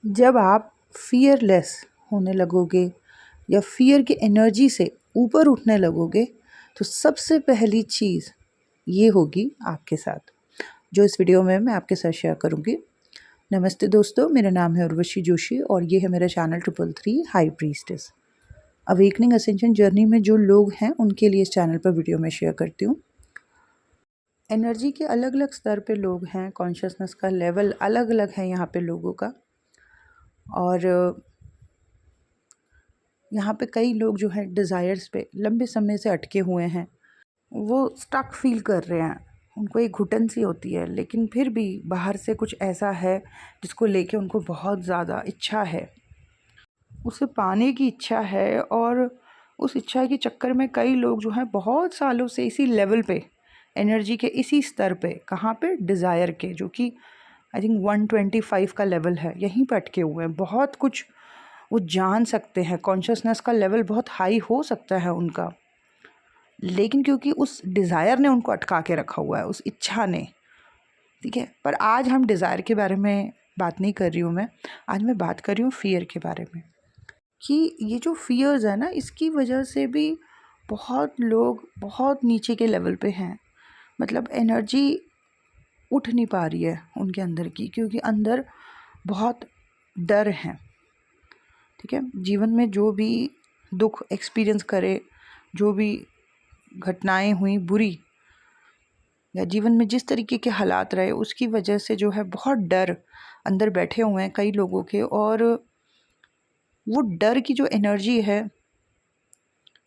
जब आप फियरलेस होने लगोगे या फियर की एनर्जी से ऊपर उठने लगोगे तो सबसे पहली चीज़ ये होगी आपके साथ, जो इस वीडियो में मैं आपके साथ शेयर करूँगी। नमस्ते दोस्तों, मेरा नाम है उर्वशी जोशी और ये है मेरा channel 333 high priestess. Awakening ascension journey में जो लोग हैं उनके लिए इस चैनल पर वीडियो में शेयर करती हूँ। एनर्जी के अलग अलग स्तर पे लोग हैं, कॉन्शियसनेस का लेवल अलग अलग है यहाँ पे लोगों का। और यहाँ पे कई लोग जो है डिज़ायर्स पे लंबे समय से अटके हुए हैं, वो स्टक फील कर रहे हैं, उनको एक घुटन सी होती है, लेकिन फिर भी बाहर से कुछ ऐसा है जिसको लेके उनको बहुत ज़्यादा इच्छा है, उसे पाने की इच्छा है। और उस इच्छा के चक्कर में कई लोग जो हैं बहुत सालों से इसी लेवल पे, एनर्जी के इसी स्तर पे, कहाँ पे, डिज़ायर के, जो कि आई थिंक 125 का लेवल है, यहीं पर अटके हुए हैं। बहुत कुछ वो जान सकते हैं, कॉन्शियसनेस का लेवल बहुत हाई हो सकता है उनका, लेकिन क्योंकि उस डिज़ायर ने उनको अटका के रखा हुआ है, उस इच्छा ने। ठीक है, पर आज हम डिज़ायर के बारे में बात नहीं कर रही हूँ मैं, आज मैं बात कर रही हूँ फ़ियर के बारे में। कि ये जो फ़ियर्स है ना, इसकी वजह से भी बहुत लोग बहुत नीचे के लेवल पे हैं। मतलब एनर्जी उठ नहीं पा रही है उनके अंदर की, क्योंकि अंदर बहुत डर है। ठीक है, जीवन में जो भी दुख एक्सपीरियंस करे, जो भी घटनाएं हुई बुरी, या जीवन में जिस तरीके के हालात रहे, उसकी वजह से जो है बहुत डर अंदर बैठे हुए हैं कई लोगों के। और वो डर की जो एनर्जी है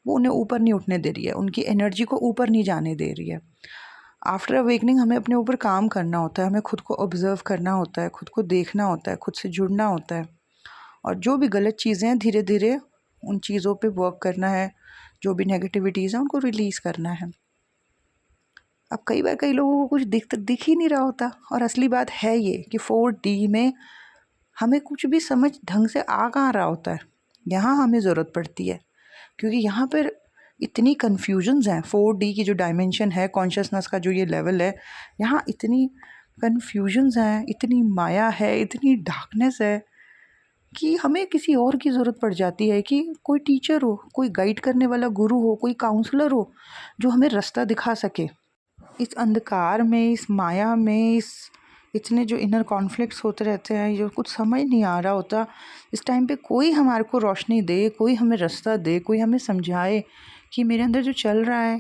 वो उन्हें ऊपर नहीं उठने दे रही है, उनकी एनर्जी को ऊपर नहीं जाने दे रही है। आफ्टर अवेकनिंग हमें अपने ऊपर काम करना होता है, हमें खुद को ऑब्ज़र्व करना होता है, खुद को देखना होता है, खुद से जुड़ना होता है, और जो भी गलत चीज़ें हैं धीरे धीरे उन चीज़ों पे वर्क करना है, जो भी नेगेटिविटीज़ हैं उनको रिलीज़ करना है। अब कई बार कई लोगों को कुछ दिख ही नहीं रहा होता, और असली बात है ये कि 4D में हमें कुछ भी समझ ढंग से आ कहाँ रहा होता है। यहाँ हमें ज़रूरत पड़ती है, क्योंकि यहाँ पर इतनी कन्फ्यूजन्स हैं। 4D की जो डायमेंशन है, कॉन्शियसनेस का जो ये लेवल है, यहाँ इतनी कन्फ्यूजन्स हैं, इतनी माया है, इतनी डार्कनेस है कि हमें किसी और की ज़रूरत पड़ जाती है, कि कोई टीचर हो, कोई गाइड करने वाला गुरु हो, कोई काउंसलर हो, जो हमें रास्ता दिखा सके। इस अंधकार में, इस माया में, इतने जो इनर कॉन्फ्लिक्ट्स होते रहते हैं, जो कुछ समझ नहीं आ रहा होता, इस टाइम पे कोई हमारे को रोशनी दे, कोई हमें रास्ता दे, कोई हमें समझाए कि मेरे अंदर जो चल रहा है,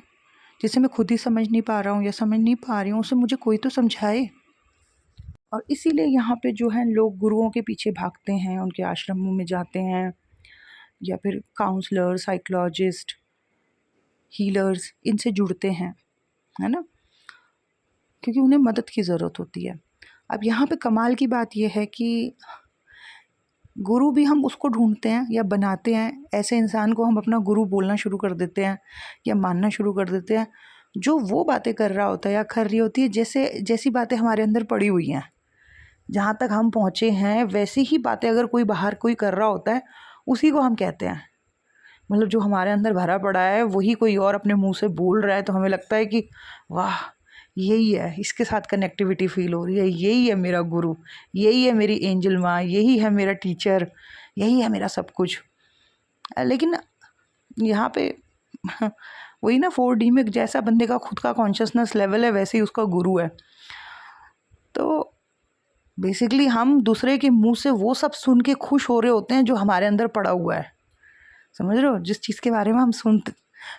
जिसे मैं खुद ही समझ नहीं पा रहा हूँ या समझ नहीं पा रही हूँ, उसे मुझे कोई तो समझाए। और इसीलिए यहाँ पे जो है लोग गुरुओं के पीछे भागते हैं, उनके आश्रमों में जाते हैं, या फिर काउंसलर, साइकोलॉजिस्ट, हीलर्स, इनसे जुड़ते हैं, है ना, क्योंकि उन्हें मदद की ज़रूरत होती है। अब यहाँ पे कमाल की बात यह है कि गुरु भी हम उसको ढूंढते हैं या बनाते हैं, ऐसे इंसान को हम अपना गुरु बोलना शुरू कर देते हैं या मानना शुरू कर देते हैं, जो वो बातें कर रहा होता है या कर रही होती है जैसी बातें हमारे अंदर पड़ी हुई हैं, जहाँ तक हम पहुँचे हैं वैसी ही बातें अगर कोई बाहर कोई कर रहा होता है, उसी को हम कहते हैं। मतलब जो हमारे अंदर भरा पड़ा है वही कोई और अपने मुंह से बोल रहा है, तो हमें लगता है कि वाह, यही है, इसके साथ कनेक्टिविटी फील हो रही है, यही है मेरा गुरु, यही है मेरी एंजल माँ, यही है मेरा टीचर, यही है मेरा सब कुछ। लेकिन यहाँ पे वही ना, 4D में जैसा बंदे का खुद का कॉन्शियसनेस लेवल है, वैसे ही उसका गुरु है। तो बेसिकली हम दूसरे के मुंह से वो सब सुन के खुश हो रहे होते हैं जो हमारे अंदर पड़ा हुआ है। समझ रहे हो, जिस चीज़ के बारे में हम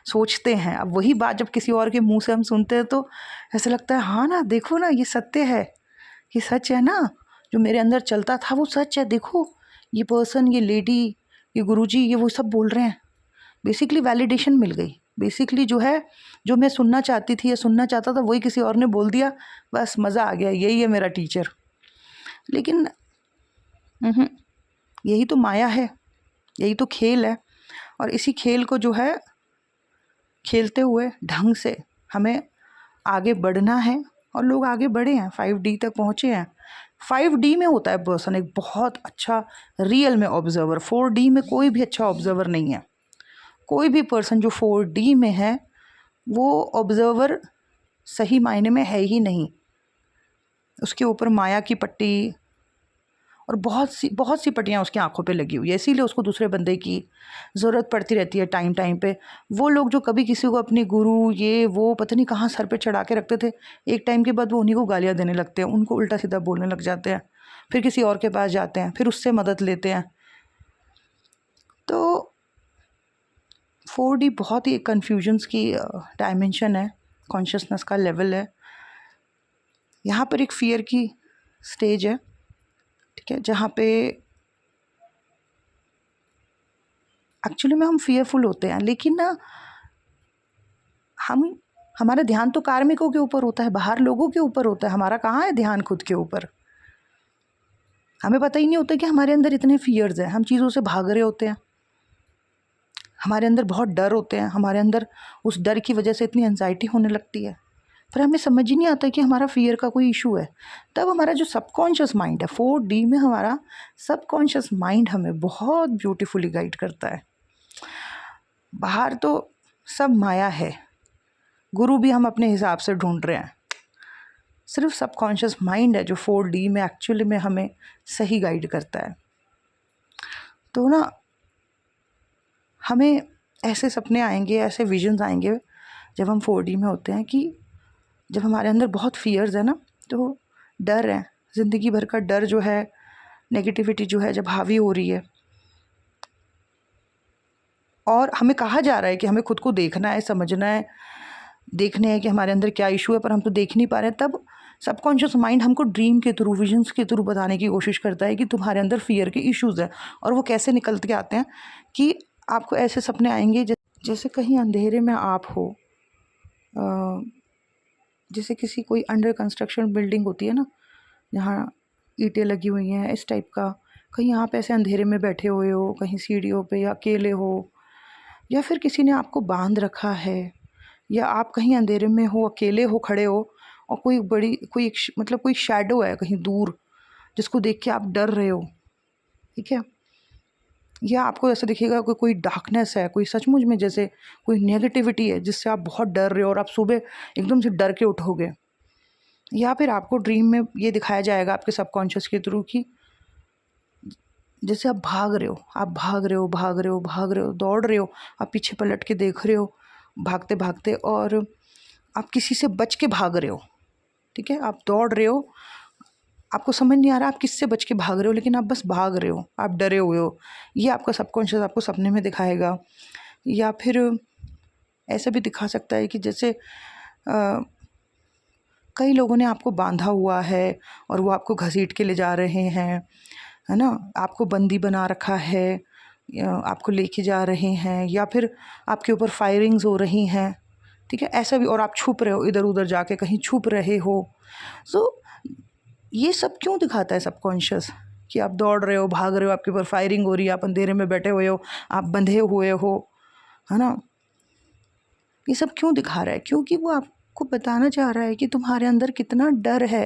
सोचते हैं, अब वही बात जब किसी और के मुंह से हम सुनते हैं तो ऐसा लगता है, हाँ ना, देखो ना, ये सत्य है, ये सच है ना, जो मेरे अंदर चलता था वो सच है, देखो ये पर्सन, ये लेडी, ये गुरुजी, ये वो सब बोल रहे हैं। बेसिकली वैलिडेशन मिल गई, बेसिकली जो है, जो मैं सुनना चाहती थी या सुनना चाहता था वही किसी और ने बोल दिया, बस मज़ा आ गया, यही है मेरा टीचर। लेकिन यही तो माया है, यही तो खेल है, और इसी खेल को जो है खेलते हुए ढंग से हमें आगे बढ़ना है। और लोग आगे बढ़े हैं, 5D तक पहुँचे हैं। 5D में होता है पर्सन एक बहुत अच्छा रियल में ऑब्जर्वर, 4D में कोई भी अच्छा ऑब्जर्वर नहीं है। कोई भी पर्सन जो 4D में है वो ऑब्जर्वर सही मायने में है ही नहीं। उसके ऊपर माया की पट्टी और बहुत सी पट्टियाँ उसकी आंखों पे लगी हुई है, इसीलिए उसको दूसरे बंदे की ज़रूरत पड़ती रहती है टाइम टाइम पे। वो लोग जो कभी किसी को अपनी गुरु ये वो पता नहीं कहाँ सर पे चढ़ा के रखते थे, एक टाइम के बाद वो उन्हीं को गालियाँ देने लगते हैं, उनको उल्टा सीधा बोलने लग जाते हैं, फिर किसी और के पास जाते हैं, फिर उससे मदद लेते हैं। तो 4D बहुत ही कन्फ्यूजन्स की डायमेंशन है, कॉन्शियसनेस का लेवल है। यहाँ पर एक फ़ियर की स्टेज है, ठीक है, जहाँ पे एक्चुअली में हम फ़ियरफुल होते हैं, लेकिन ना हमारा ध्यान तो कार्मिकों के ऊपर होता है, बाहर लोगों के ऊपर होता है, हमारा कहाँ है ध्यान खुद के ऊपर। हमें पता ही नहीं होता कि हमारे अंदर इतने फ़ियर्स हैं, हम चीज़ों से भाग रहे होते हैं, हमारे अंदर बहुत डर होते हैं, हमारे अंदर उस डर की वजह से इतनी एंजाइटी होने लगती है, पर हमें समझ ही नहीं आता कि हमारा फ़ियर का कोई इशू है। तब हमारा जो सबकॉन्शियस माइंड है, 4D में हमारा सबकॉन्शियस माइंड हमें बहुत ब्यूटीफुली गाइड करता है। बाहर तो सब माया है, गुरु भी हम अपने हिसाब से ढूंढ रहे हैं, सिर्फ सबकॉन्शियस माइंड है जो 4D में एक्चुअली में हमें सही गाइड करता है। तो ना हमें ऐसे सपने आएंगे, ऐसे विजन्स आएंगे जब हम 4D में होते हैं, कि जब हमारे अंदर बहुत फियर्स है ना, तो डर है, ज़िंदगी भर का डर जो है, नेगेटिविटी जो है जब हावी हो रही है, और हमें कहा जा रहा है कि हमें खुद को देखना है, समझना है, देखने हैं कि हमारे अंदर क्या इशू है, पर हम तो देख नहीं पा रहे हैं। तब सबकॉन्शियस माइंड हमको ड्रीम के थ्रू, विजन्स के थ्रू बताने की कोशिश करता है कि तुम्हारे अंदर फियर के इश्यूज़ हैं। और वो कैसे निकल के आते हैं कि आपको ऐसे सपने आएंगे जैसे कहीं अंधेरे में आप हो, जैसे किसी कोई अंडर कंस्ट्रक्शन बिल्डिंग होती है ना, जहाँ ईंटें लगी हुई हैं, इस टाइप का, कहीं आप ऐसे अंधेरे में बैठे हुए हो, कहीं सीढ़ियों पे, या अकेले हो, या फिर किसी ने आपको बांध रखा है, या आप कहीं अंधेरे में हो, अकेले हो, खड़े हो, और मतलब कोई शैडो है कहीं दूर जिसको देख के आप डर रहे हो, ठीक है, या आपको ऐसा दिखेगा कि कोई डार्कनेस है, कोई सचमुच में जैसे कोई नेगेटिविटी है जिससे आप बहुत डर रहे हो और आप सुबह एकदम से डर के उठोगे। या फिर आपको ड्रीम में ये दिखाया जाएगा आपके सबकॉन्शियस के थ्रू कि जैसे आप भाग रहे हो, आप भाग रहे हो, भाग रहे हो, भाग रहे हो, दौड़ रहे हो, आप पीछे पलट के देख रहे हो भागते भागते, और आप किसी से बच के भाग रहे हो, ठीक है, आप दौड़ रहे हो, आपको समझ नहीं आ रहा आप किससे बच के भाग रहे हो, लेकिन आप बस भाग रहे हो, आप डरे हुए हो। ये आपका सबकॉन्शियस आपको सपने में दिखाएगा। या फिर ऐसा भी दिखा सकता है कि जैसे कई लोगों ने आपको बांधा हुआ है और वो आपको घसीट के ले जा रहे हैं, है ना, आपको बंदी बना रखा है, आपको लेके जा रहे हैं, या फिर आपके ऊपर फायरिंग्स हो रही हैं, ठीक है, ऐसा भी, और आप छुप रहे हो, इधर उधर जाके कहीं छुप रहे हो। सो ये सब क्यों दिखाता है सबकॉन्शियस, कि आप दौड़ रहे हो, भाग रहे हो, आपके ऊपर फायरिंग हो रही है, आप अंधेरे में बैठे हुए हो, आप बंधे हुए हो, है ना। ये सब क्यों दिखा रहा है? क्योंकि वो आपको बताना चाह रहा है कि तुम्हारे अंदर कितना डर है,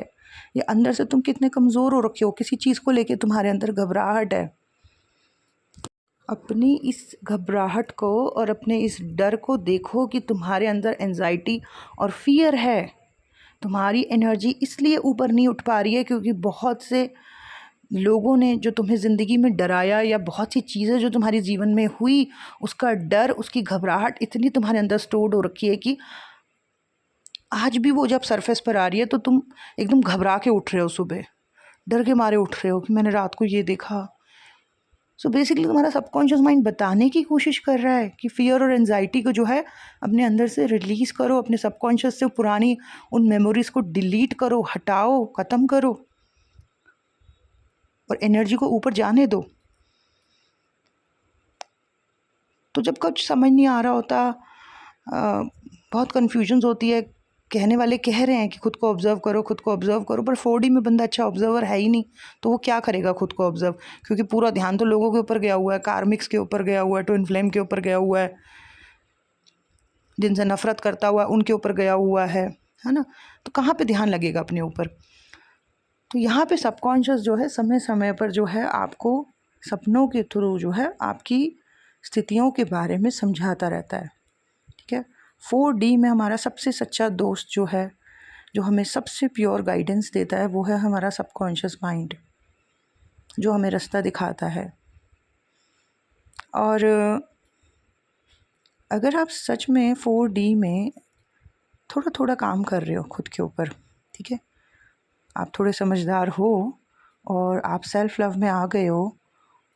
या अंदर से तुम कितने कमज़ोर हो रखे हो, किसी चीज़ को लेके तुम्हारे अंदर घबराहट है। अपनी इस घबराहट को और अपने इस डर को देखो कि तुम्हारे अंदर एंजाइटी और फियर है। तुम्हारी एनर्जी इसलिए ऊपर नहीं उठ पा रही है क्योंकि बहुत से लोगों ने जो तुम्हें ज़िंदगी में डराया, या बहुत सी चीज़ें जो तुम्हारे जीवन में हुई, उसका डर, उसकी घबराहट इतनी तुम्हारे अंदर स्टोर्ड हो रखी है कि आज भी वो जब सरफेस पर आ रही है तो तुम एकदम घबरा के उठ रहे हो, सुबह डर के मारे उठ रहे हो कि मैंने रात को ये देखा। सो बेसिकली तुम्हारा सबकॉन्शियस माइंड बताने की कोशिश कर रहा है कि फियर और एंजाइटी को जो है अपने अंदर से रिलीज़ करो, अपने सबकॉन्शियस से पुरानी उन मेमोरीज़ को डिलीट करो, हटाओ, ख़त्म करो, और एनर्जी को ऊपर जाने दो। तो जब कुछ समझ नहीं आ रहा होता, बहुत कन्फ्यूजन्स होती है, कहने वाले कह रहे हैं कि खुद को ऑब्ज़र्व करो, खुद को ऑब्ज़र्व करो, पर 4D में बंदा अच्छा ऑब्ज़र्वर है ही नहीं, तो वो क्या करेगा खुद को ऑब्ज़र्व, क्योंकि पूरा ध्यान तो लोगों के ऊपर गया हुआ है, कार्मिक्स के ऊपर गया हुआ है, ट्विन फ्लेम के ऊपर गया हुआ है, जिनसे नफ़रत करता हुआ उनके ऊपर गया हुआ है ना। तो कहाँ पे ध्यान लगेगा अपने ऊपर? तो यहाँ पे सबकॉन्शियस जो है समय समय पर जो है आपको सपनों के थ्रू जो है आपकी स्थितियों के बारे में समझाता रहता है, ठीक है। 4D में हमारा सबसे सच्चा दोस्त जो है, जो हमें सबसे प्योर गाइडेंस देता है, वो है हमारा सबकॉन्शियस माइंड, जो हमें रास्ता दिखाता है। और अगर आप सच में 4D में थोड़ा थोड़ा काम कर रहे हो खुद के ऊपर, ठीक है, आप थोड़े समझदार हो और आप सेल्फ लव में आ गए हो,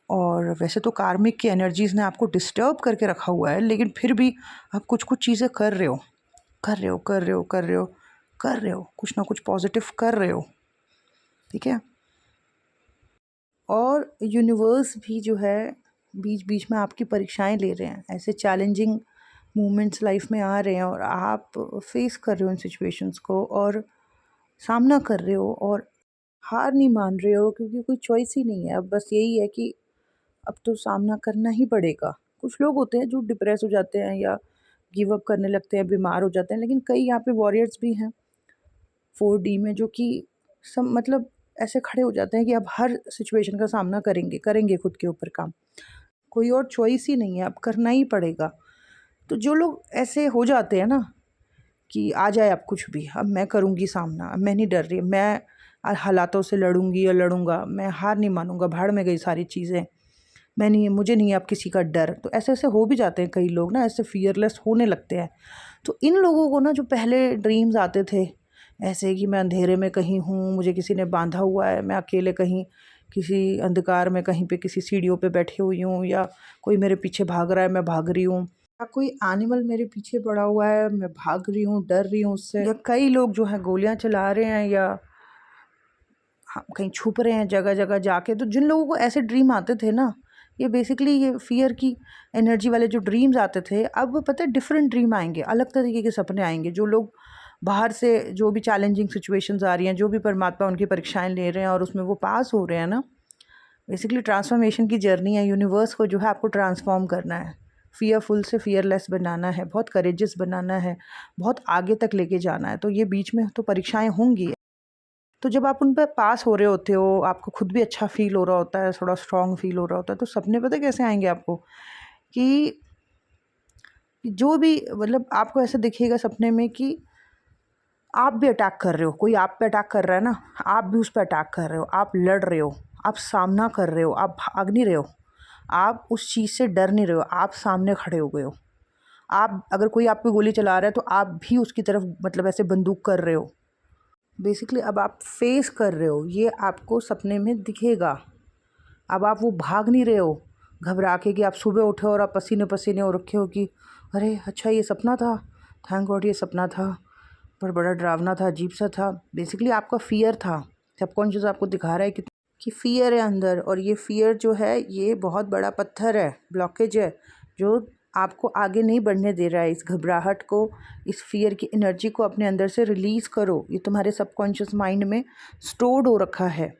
और वैसे तो कार्मिक की एनर्जीज़ ने आपको डिस्टर्ब करके रखा हुआ है, लेकिन फिर भी आप कुछ कुछ चीज़ें कर रहे हो, कर रहे हो, कर रहे हो, कर रहे हो, कर रहे हो, कुछ ना कुछ पॉजिटिव कर रहे हो, ठीक है। और यूनिवर्स भी जो है बीच बीच में आपकी परीक्षाएं ले रहे हैं, ऐसे चैलेंजिंग मोमेंट्स लाइफ में आ रहे हैं और आप फेस कर रहे हो इन सिचुएशंस को और सामना कर रहे हो और हार नहीं मान रहे हो, क्योंकि कोई चॉइस ही नहीं है। अब बस यही है कि अब तो सामना करना ही पड़ेगा। कुछ लोग होते हैं जो डिप्रेस हो जाते हैं या गिव अप करने लगते हैं, बीमार हो जाते हैं, लेकिन कई यहाँ पे वॉरियर्स भी हैं 4D में, जो कि सब मतलब ऐसे खड़े हो जाते हैं कि अब हर सिचुएशन का सामना करेंगे, करेंगे खुद के ऊपर काम। कोई और चॉइस ही नहीं है, अब करना ही पड़ेगा। तो जो लोग ऐसे हो जाते हैं ना कि आ जाए अब कुछ भी, अब मैं करूँगी सामना, अब मैं नहीं डर रही, मैं हालातों से लड़ूंगी या लड़ूंगा, मैं हार नहीं मानूंगा, भाड़ में गई सारी चीज़ें, मैं नहीं, मुझे नहीं है अब किसी का डर। तो ऐसे ऐसे हो भी जाते हैं कई लोग ना, ऐसे फियरलेस होने लगते हैं। तो इन लोगों को ना, जो पहले ड्रीम्स आते थे ऐसे कि मैं अंधेरे में कहीं हूँ, मुझे किसी ने बांधा हुआ है, मैं अकेले कहीं किसी अंधकार में कहीं पे किसी सीढ़ियों पे बैठी हुई हूँ, या कोई मेरे पीछे भाग रहा है, मैं भाग रही हूँ, या कोई एनिमल मेरे पीछे पड़ा हुआ है, मैं भाग रही हूँ, डर रही हूँ उससे, या कई लोग जो हैं गोलियां चला रहे हैं या कहीं छुप रहे हैं जगह जगह जाके। तो जिन लोगों को ऐसे ड्रीम आते थे ना, ये बेसिकली ये फियर की एनर्जी वाले जो ड्रीम्स आते थे, अब पता है डिफरेंट ड्रीम आएंगे, अलग तरीके के सपने आएंगे। जो लोग बाहर से जो भी चैलेंजिंग सिचुएशंस आ रही हैं, जो भी परमात्मा उनकी परीक्षाएं ले रहे हैं और उसमें वो पास हो रहे हैं ना, बेसिकली ट्रांसफॉर्मेशन की जर्नी है। यूनिवर्स को जो है आपको ट्रांसफॉर्म करना है, फियरफुल से फियरलेस बनाना है, बहुत करेजियस बनाना है, बहुत आगे तक लेके जाना है। तो ये बीच में तो परीक्षाएं होंगी। तो जब आप उन पर पास हो रहे होते हो, आपको खुद भी अच्छा फील हो रहा होता है, थोड़ा स्ट्रॉन्ग फील हो रहा होता है, तो सपने पता है कैसे आएंगे आपको कि जो भी मतलब आपको ऐसे दिखेगा सपने में कि आप भी अटैक कर रहे हो, कोई आप पे अटैक कर रहा है ना, आप भी उस पर अटैक कर रहे हो, आप लड़ रहे हो, आप सामना कर रहे हो, आप भाग नहीं रहे हो, आप उस चीज़ से डर नहीं रहे हो, आप सामने खड़े हो गए हो। आप अगर कोई आप पे गोली चला रहा है तो आप भी उसकी तरफ मतलब ऐसे बंदूक कर रहे हो। बेसिकली अब आप फेस कर रहे हो, ये आपको सपने में दिखेगा। अब आप वो भाग नहीं रहे हो घबरा के कि आप सुबह उठे और आप पसीने पसीने हो रखे हो कि अरे अच्छा ये सपना था, थैंक गॉड ये सपना था, पर बड़ा डरावना था, अजीब सा था। बेसिकली आपका फियर था, सबकॉन्शियस आपको दिखा रहा है कि फियर है अंदर, और ये फियर जो है ये बहुत बड़ा पत्थर है, ब्लॉकेज है, जो आपको आगे नहीं बढ़ने दे रहा है। इस घबराहट को, इस फियर की एनर्जी को अपने अंदर से रिलीज़ करो। ये तुम्हारे सबकॉन्शियस माइंड में स्टोर्ड हो रखा है,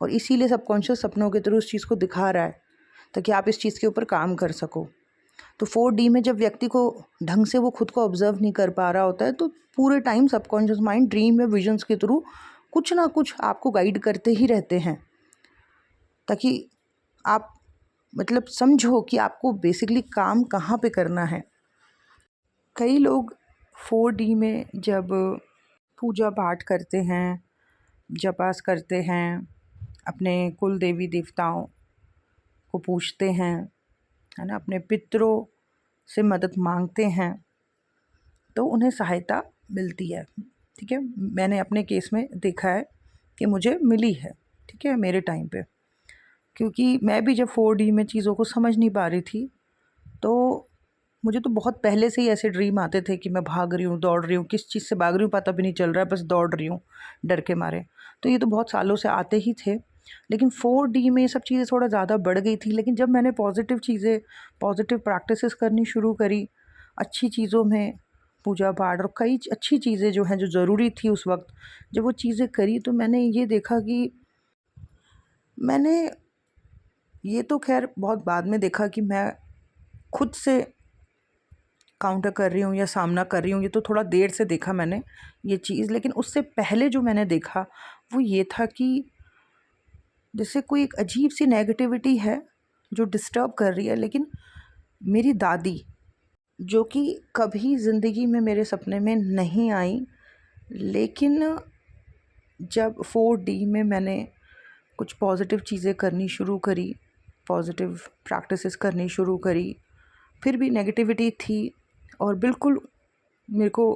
और इसीलिए सबकॉन्शियस सपनों के थ्रू उस चीज़ को दिखा रहा है, ताकि आप इस चीज़ के ऊपर काम कर सको। तो 4D में जब व्यक्ति को ढंग से वो खुद को ऑब्जर्व नहीं कर पा रहा होता है, तो पूरे टाइम सबकॉन्शियस माइंड ड्रीम या विजन्स के थ्रू कुछ ना कुछ आपको गाइड करते ही रहते हैं, ताकि आप मतलब समझो कि आपको बेसिकली काम कहाँ पे करना है। कई लोग 4D में जब पूजा पाठ करते हैं, जपास करते हैं, अपने कुल देवी देवताओं को पूछते हैं, है ना, अपने पितरों से मदद मांगते हैं, तो उन्हें सहायता मिलती है। ठीक है, मैंने अपने केस में देखा है कि मुझे मिली है, ठीक है, मेरे टाइम पे, क्योंकि मैं भी जब 4D में चीज़ों को समझ नहीं पा रही थी, तो मुझे तो बहुत पहले से ही ऐसे ड्रीम आते थे कि मैं भाग रही हूँ, दौड़ रही हूँ, किस चीज़ से भाग रही हूँ पता भी नहीं चल रहा है, बस दौड़ रही हूँ डर के मारे। तो ये तो बहुत सालों से आते ही थे, लेकिन 4D में ये सब चीज़ें थोड़ा ज़्यादा बढ़ गई थी। लेकिन जब मैंने पॉजिटिव चीज़ें, पॉजिटिव प्रैक्टिसेस करनी शुरू करी, अच्छी चीज़ों में पूजा पाठ और कई अच्छी चीज़ें जो हैं, जो ज़रूरी थी उस वक्त, जब वो चीज़ें करी, तो मैंने ये देखा कि मैंने ये तो खैर बहुत बाद में देखा कि मैं खुद से काउंटर कर रही हूँ या सामना कर रही हूँ, ये तो थोड़ा देर से देखा मैंने ये चीज़। लेकिन उससे पहले जो मैंने देखा वो ये था कि जैसे कोई एक अजीब सी नेगेटिविटी है जो डिस्टर्ब कर रही है। लेकिन मेरी दादी, जो कि कभी ज़िंदगी में मेरे सपने में नहीं आई, लेकिन जब 4D में मैंने कुछ पॉजिटिव चीज़ें करनी शुरू करी, पॉजिटिव प्रैक्टिसेस करनी शुरू करी, फिर भी नेगेटिविटी थी और बिल्कुल मेरे को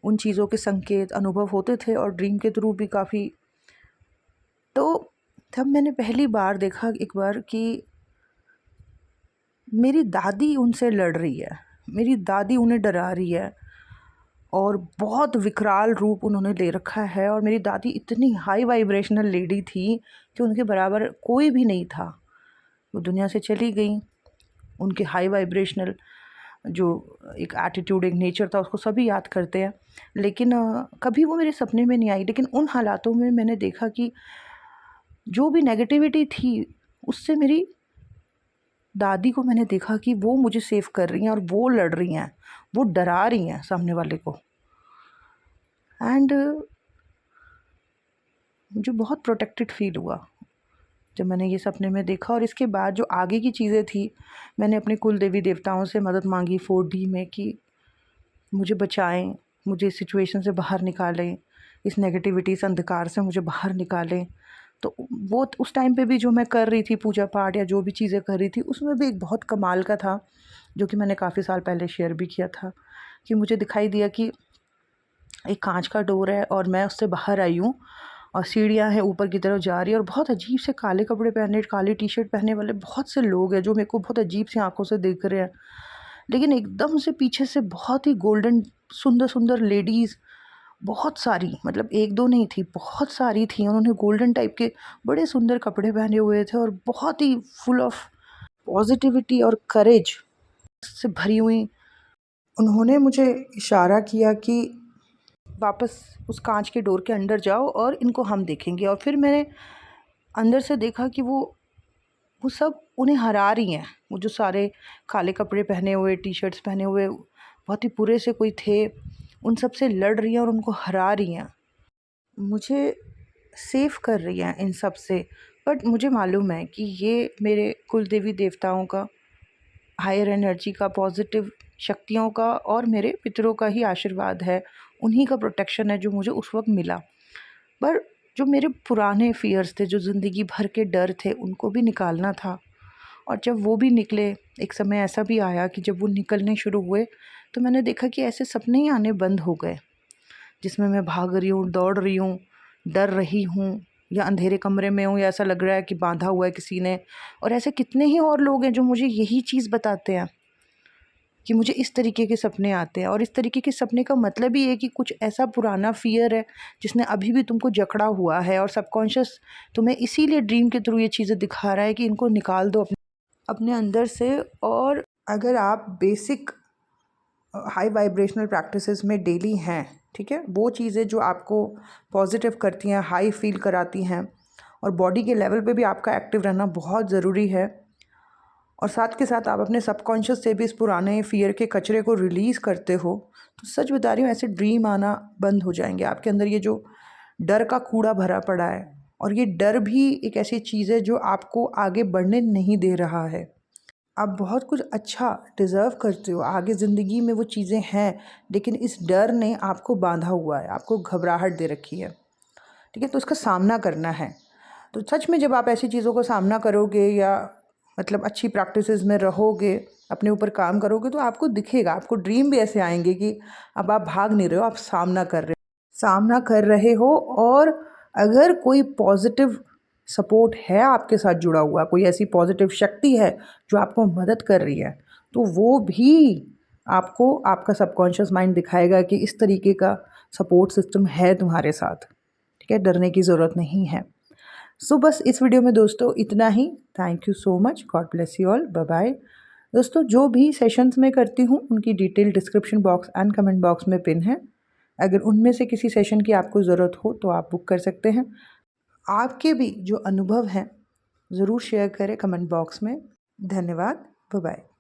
उन चीज़ों के संकेत अनुभव होते थे और ड्रीम के थ्रू भी काफ़ी। तो तब मैंने पहली बार देखा एक बार कि मेरी दादी उनसे लड़ रही है, मेरी दादी उन्हें डरा रही है और बहुत विकराल रूप उन्होंने ले रखा है। और मेरी दादी इतनी हाई वाइब्रेशनल लेडी थी कि उनके बराबर कोई भी नहीं था। वो दुनिया से चली गई। उनके हाई वाइब्रेशनल जो एक एटीट्यूड, एक नेचर था, उसको सभी याद करते हैं, लेकिन कभी वो मेरे सपने में नहीं आई। लेकिन उन हालातों में मैंने देखा कि जो भी नेगेटिविटी थी उससे मेरी दादी को मैंने देखा कि वो मुझे सेव कर रही हैं और वो लड़ रही हैं, वो डरा रही हैं सामने वाले को। एंड मुझे बहुत प्रोटेक्टेड फील हुआ जब मैंने ये सपने में देखा। और इसके बाद जो आगे की चीज़ें थी, मैंने अपने कुल देवी देवताओं से मदद मांगी 4D में कि मुझे बचाएं, मुझे इस सिचुएशन से बाहर निकालें, इस नेगेटिविटी, इस अंधकार से मुझे बाहर निकालें। तो वो उस टाइम पे भी जो मैं कर रही थी पूजा पाठ या जो भी चीज़ें कर रही थी, उसमें भी एक बहुत कमाल का था जो कि मैंने काफ़ी साल पहले शेयर भी किया था कि मुझे दिखाई दिया कि एक कांच का डोर है और मैं उससे बाहर आई हूँ और सीढ़ियाँ हैं ऊपर की तरफ जा रही है और बहुत अजीब से काले कपड़े पहने, काली टी-शर्ट पहने वाले बहुत से लोग हैं जो मेरे को बहुत अजीब सी आंखों से देख रहे हैं। लेकिन एकदम से पीछे से बहुत ही गोल्डन सुंदर सुंदर लेडीज़, बहुत सारी, मतलब एक दो नहीं थी, बहुत सारी थी। उन्होंने गोल्डन टाइप के बड़े सुंदर कपड़े पहने हुए थे और बहुत ही फुल ऑफ पॉजिटिविटी और करेज से भरी हुई। उन्होंने मुझे इशारा किया कि वापस उस कांच के डोर के अंदर जाओ और इनको हम देखेंगे। और फिर मैंने अंदर से देखा कि वो सब उन्हें हरा रही हैं। वो जो सारे काले कपड़े पहने हुए, टी-शर्ट्स पहने हुए बहुत ही बुरे से कोई थे, उन सब से लड़ रही हैं और उनको हरा रही हैं, मुझे सेव कर रही हैं इन सब से। बट मुझे मालूम है कि ये मेरे कुल देवी देवताओं का, हायर एनर्जी का, पॉजिटिव शक्तियों का और मेरे पितरों का ही आशीर्वाद है, उन्हीं का प्रोटेक्शन है जो मुझे उस वक्त मिला। पर जो मेरे पुराने फियर्स थे, जो ज़िंदगी भर के डर थे, उनको भी निकालना था। और जब वो भी निकले, एक समय ऐसा भी आया कि जब वो निकलने शुरू हुए तो मैंने देखा कि ऐसे सपने ही आने बंद हो गए जिसमें मैं भाग रही हूँ, दौड़ रही हूँ, डर रही हूँ, या अंधेरे कमरे में हूँ, या ऐसा लग रहा है कि बांधा हुआ है किसी ने। और ऐसे कितने ही और लोग हैं जो मुझे यही चीज़ बताते हैं कि मुझे इस तरीके के सपने आते हैं। और इस तरीके के सपने का मतलब ही है कि कुछ ऐसा पुराना फ़ियर है जिसने अभी भी तुमको जकड़ा हुआ है और सबकॉन्शियस तुम्हें इसीलिए ड्रीम के थ्रू ये चीज़ें दिखा रहा है कि इनको निकाल दो अपने अंदर से। और अगर आप बेसिक हाई वाइब्रेशनल प्रैक्टिसेस में डेली हैं, ठीक है, वो चीज़ें जो आपको पॉजिटिव करती हैं, हाई फील कराती हैं, और बॉडी के लेवल पे भी आपका एक्टिव रहना बहुत ज़रूरी है। और साथ के साथ आप अपने सबकॉन्शियस से भी इस पुराने फ़ियर के कचरे को रिलीज़ करते हो, तो सच बता रही हूँ, ऐसे ड्रीम आना बंद हो जाएंगे। आपके अंदर ये जो डर का कूड़ा भरा पड़ा है, और ये डर भी एक ऐसी चीज़ है जो आपको आगे बढ़ने नहीं दे रहा है। आप बहुत कुछ अच्छा डिज़र्व करते हो, आगे ज़िंदगी में वो चीज़ें हैं, लेकिन इस डर ने आपको बांधा हुआ है, आपको घबराहट दे रखी है, ठीक है। तो उसका सामना करना है। तो सच में जब आप ऐसी चीज़ों का सामना करोगे, या मतलब अच्छी प्रैक्टिसेस में रहोगे, अपने ऊपर काम करोगे, तो आपको दिखेगा, आपको ड्रीम भी ऐसे आएंगे कि अब आप भाग नहीं रहे हो, आप सामना कर रहे हो। और अगर कोई पॉजिटिव सपोर्ट है आपके साथ जुड़ा हुआ, कोई ऐसी पॉजिटिव शक्ति है जो आपको मदद कर रही है, तो वो भी आपको आपका सबकॉन्शियस माइंड दिखाएगा कि इस तरीके का सपोर्ट सिस्टम है तुम्हारे साथ, ठीक है, डरने की ज़रूरत नहीं है। सो बस इस वीडियो में दोस्तों इतना ही। Thank you so much, god bless you all, bye bye. दोस्तों, जो भी सेशंस मैं करती हूँ उनकी detail description box and comment box में पिन है। अगर उनमें से किसी सेशन की आपको ज़रूरत हो तो आप बुक कर सकते हैं। आपके भी जो अनुभव हैं ज़रूर शेयर करें कमेंट बॉक्स में। धन्यवाद, बाय बाय।